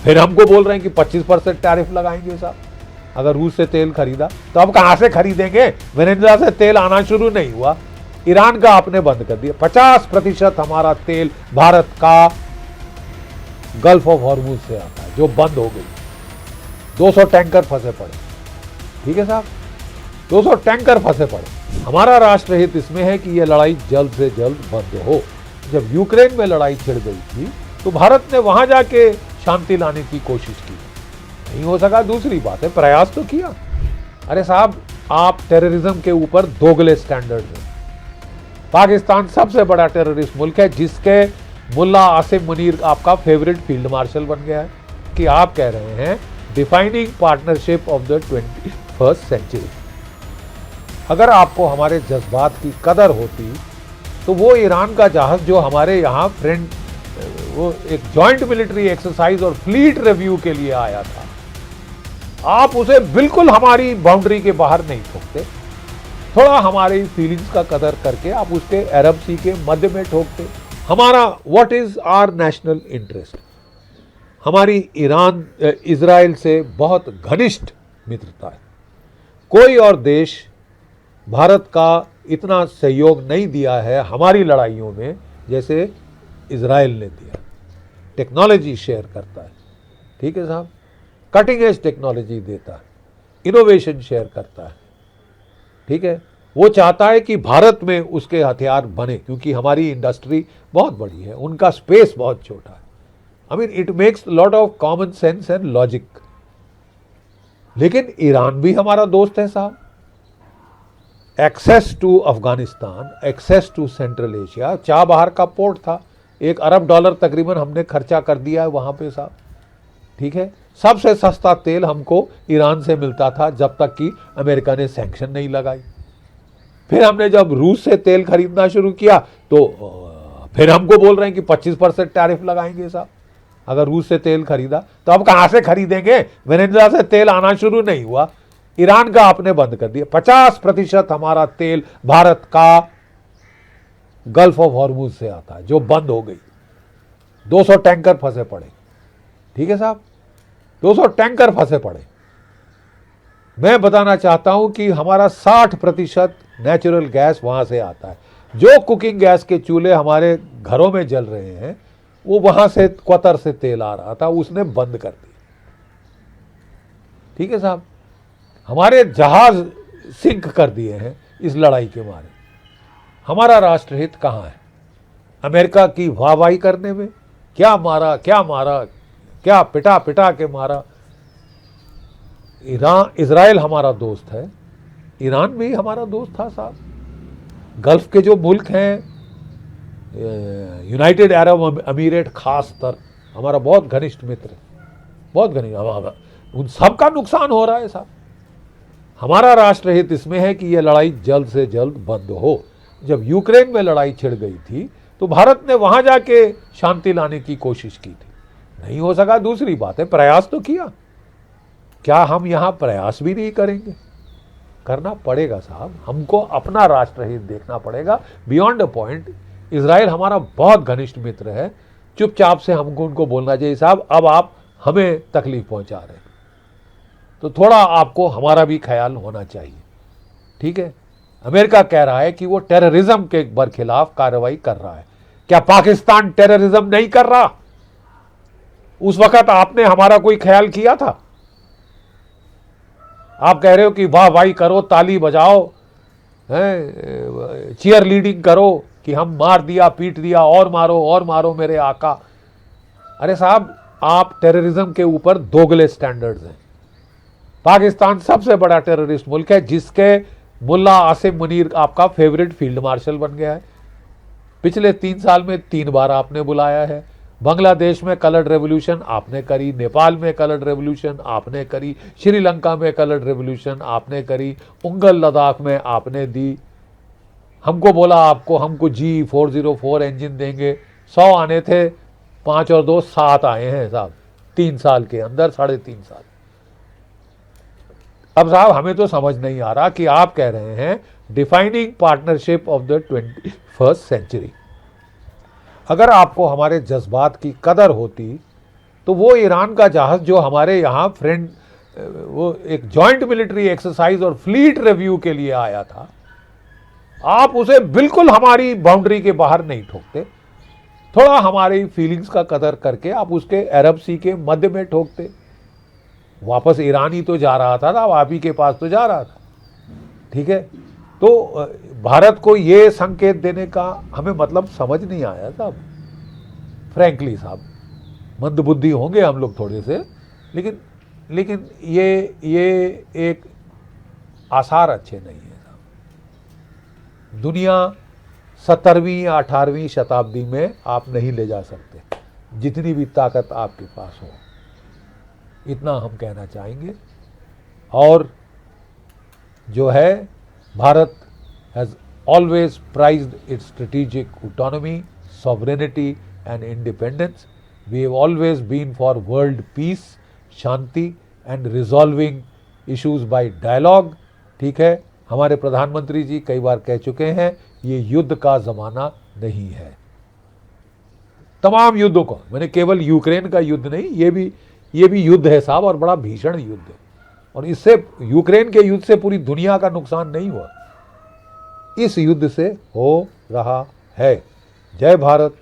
फिर हमको बोल रहे हैं कि 25% टैरिफ लगाएंगे साहब अगर रूस से तेल खरीदा। तो अब कहां से खरीदेंगे? वेनेजुएला से तेल आना शुरू नहीं हुआ, ईरान का आपने बंद कर दिया। 50% हमारा तेल भारत का गल्फ ऑफ हॉर्मुज से आता है जो बंद हो गई। 200 टैंकर फंसे पड़े, ठीक है साहब, 200 टैंकर फंसे पड़े। हमारा राष्ट्रहित इसमें है कि यह लड़ाई जल्द से जल्द बंद हो। जब यूक्रेन में लड़ाई छिड़ गई थी तो भारत ने वहां जाके शांति लाने की कोशिश की, नहीं हो सका, दूसरी बात है, प्रयास तो किया। अरे साहब, आप टेररिज्म के ऊपर दोगले स्टैंडर्ड हैं। पाकिस्तान सबसे बड़ा टेररिस्ट मुल्क है जिसके मुल्ला आसिम मुनीर आपका फेवरेट फील्ड मार्शल बन गया है कि आप कह रहे हैं defining partnership of the 21st century. अगर आपको हमारे जज्बात की कदर होती तो वो ईरान का जहाज जो हमारे यहाँ फ्रेंड वो एक जॉइंट मिलिट्री एक्सरसाइज और फ्लीट रिव्यू के लिए आया था, आप उसे बिल्कुल हमारी बाउंड्री के बाहर नहीं ठोकते। थोड़ा हमारी फीलिंग्स का कदर करके आप उसके अरब सी के मध्य में ठोकते। हमारा what is our national interest? हमारी ईरान इजराइल से बहुत घनिष्ठ मित्रता है। कोई और देश भारत का इतना सहयोग नहीं दिया है हमारी लड़ाइयों में जैसे इजराइल ने दिया। टेक्नोलॉजी शेयर करता है, ठीक है साहब, कटिंग एज टेक्नोलॉजी देता है, इनोवेशन शेयर करता है, ठीक है। वो चाहता है कि भारत में उसके हथियार बने क्योंकि हमारी इंडस्ट्री बहुत बड़ी है, उनका स्पेस बहुत छोटा है। I mean it makes lot of common sense and logic. लेकिन ईरान भी हमारा दोस्त है साहब। Access to Afghanistan, access to Central Asia, Chabahar का पोर्ट था, $1 अरब तकरीबन हमने खर्चा कर दिया है वहां पे साहब, ठीक है। सबसे सस्ता तेल हमको ईरान से मिलता था जब तक कि अमेरिका ने सैंक्शन नहीं लगाई। फिर हमने जब रूस से तेल खरीदना शुरू किया तो फिर हमको बोल रहे हैं कि 25% टैरिफ लगाएंगे साहब अगर रूस से तेल खरीदा। तो अब कहां से खरीदेंगे? वेनेजुएला से तेल आना शुरू नहीं हुआ, ईरान का आपने बंद कर दिया। 50% हमारा तेल भारत का गल्फ ऑफ हॉर्मुज से आता है जो बंद हो गई। 200 टैंकर फंसे पड़े, ठीक है साहब, 200 टैंकर फंसे पड़े। मैं बताना चाहता हूं कि हमारा 60% नेचुरल गैस वहां से आता है। जो कुकिंग गैस के चूल्हे हमारे घरों में जल रहे हैं वो वहां से क्वातर से तेल आ रहा था, उसने बंद कर दिया, ठीक है साहब। हमारे जहाज सिंक कर दिए हैं इस लड़ाई के मारे। हमारा राष्ट्रहित कहां है? अमेरिका की वाहवाही करने में? क्या मारा, क्या मारा, क्या पिटा पिटा के मारा। इजराइल हमारा दोस्त है, ईरान भी हमारा दोस्त था साहब। गल्फ के जो मुल्क हैं, यूनाइटेड अरब अमीरेट खासतर हमारा बहुत घनिष्ठ मित्र है, बहुत घनिष्ठ। हमारा उन सब का नुकसान हो रहा है साहब। हमारा राष्ट्रहित इसमें है कि यह लड़ाई जल्द से जल्द बंद हो। जब यूक्रेन में लड़ाई छिड़ गई थी तो भारत ने वहां जाके शांति लाने की कोशिश की थी, नहीं हो सका, दूसरी बात है, प्रयास तो किया। क्या हम यहां प्रयास भी नहीं करेंगे? करना पड़ेगा साहब, हमको अपना राष्ट्रहित देखना पड़ेगा। बियॉन्ड अ पॉइंट इजराइल हमारा बहुत घनिष्ठ मित्र है, चुपचाप से हमको उनको बोलना चाहिए साहब अब आप हमें तकलीफ पहुंचा रहे हैं, तो थोड़ा आपको हमारा भी ख्याल होना चाहिए, ठीक है। अमेरिका कह रहा है कि वो टेररिज्म के बरखिलाफ कार्रवाई कर रहा है। क्या पाकिस्तान टेररिज्म नहीं कर रहा? उस वक्त आपने हमारा कोई ख्याल किया था? आप कह रहे हो कि वाह वाही करो, ताली बजाओ, चीयर लीडिंग करो कि हम मार दिया, पीट दिया, और मारो मेरे आका। अरे साहब, आप टेररिज्म के ऊपर दोगले स्टैंडर्ड्स हैं। पाकिस्तान सबसे बड़ा टेररिस्ट मुल्क है जिसके मुल्ला आसिम मुनीर आपका फेवरेट फील्ड मार्शल बन गया है। पिछले 3 साल में 3 बार आपने बुलाया है। बांग्लादेश में कलर्ड रेवोल्यूशन आपने करी, नेपाल में कलर्ड रेवोल्यूशन आपने करी, श्रीलंका में कलर्ड रेवोल्यूशन आपने करी, उंगल लद्दाख में आपने दी। हमको बोला आपको हमको G404 इंजन देंगे, 100 आने थे, 5 और 2 7 आए हैं साहब 3 साल के अंदर, 3.5 साल। अब साहब हमें तो समझ नहीं आ रहा कि आप कह रहे हैं defining partnership of the 21st century. अगर आपको हमारे जज्बात की कदर होती तो वो ईरान का जहाज जो हमारे यहाँ फ्रेंड वो एक जॉइंट मिलिट्री एक्सरसाइज और फ्लीट रिव्यू के लिए आया था, आप उसे बिल्कुल हमारी बाउंड्री के बाहर नहीं ठोकते, थोड़ा हमारी फीलिंग्स का कदर करके आप उसके अरब सी के मध्य में ठोकते। वापस ईरान ही तो जा रहा था ना, आप ही के पास तो जा रहा था, ठीक है। तो भारत को ये संकेत देने का हमें मतलब समझ नहीं आया साहब, फ्रैंकली साहब। मंदबुद्धि होंगे हम लोग थोड़े से, लेकिन ये एक आसार अच्छे नहीं है साहब। दुनिया 17वीं या 18वीं शताब्दी में आप नहीं ले जा सकते, जितनी भी ताकत आपके पास हो, इतना हम कहना चाहेंगे। और जो है, Bharat has always prized its strategic autonomy, sovereignty and independence. We have always been for world peace, शांति and resolving issues by dialogue, ठीक है। हमारे प्रधानमंत्री जी कई बार कह चुके हैं, ये युद्ध का ज़माना नहीं है। तमाम युद्धों को, मैंने केवल यूक्रेन का युद्ध नहीं, ये भी युद्ध है साहब, और बड़ा भीषण युद्ध है। और इससे, यूक्रेन के युद्ध से पूरी दुनिया का नुकसान नहीं हुआ, इस युद्ध से हो रहा है। जय भारत।